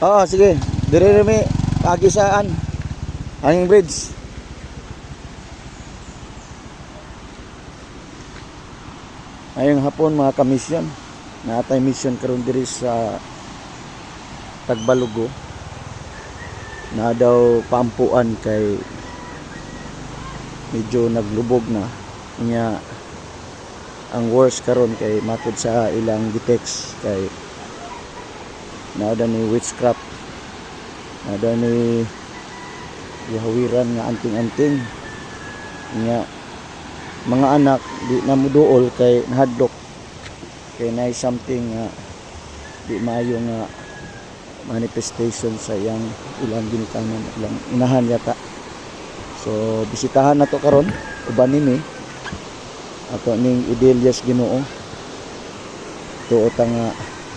Oo, sige. Dire mi kagisaan. Hanging bridge. Ayong hapon mga kamisyon. Naatay mission karon diri sa Tagbalugo. Na daw paampuan kay medyo naglubog na. Nya ang worst karon kay matud sa ilang gitex kay naada ni witchcraft, naada ni gihawiran nga anting-anting nya mga anak di na muduol kay nahadlok kay nay something di maayo nga manifestation sa iyang ilang ginikanan, ilang inahan yata. So bisitahan nato karon uban nini ato ning Idelias Ginoo tuot nga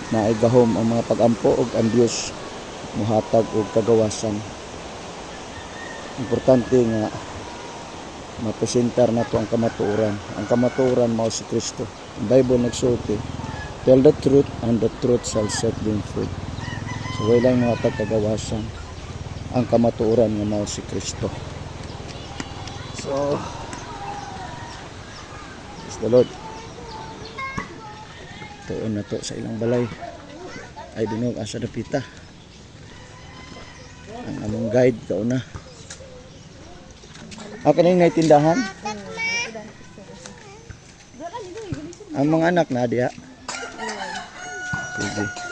naigahom ang mga pagampo ug ang Dios muhatag og kagawasan. Importante nga mapresentar nato ang kamatuoran. Ang kamatuoran mao si Kristo. Ang Bible nagsulti, tell the truth and the truth shall set them free. So way lang muhatag kagawasan ang kamatuoran nga mao si Kristo. So the Lord tuon na to sa ilang balay ay dinog asa dapita ang among guide kauna kaning naitindahan ang mga anak na diha sige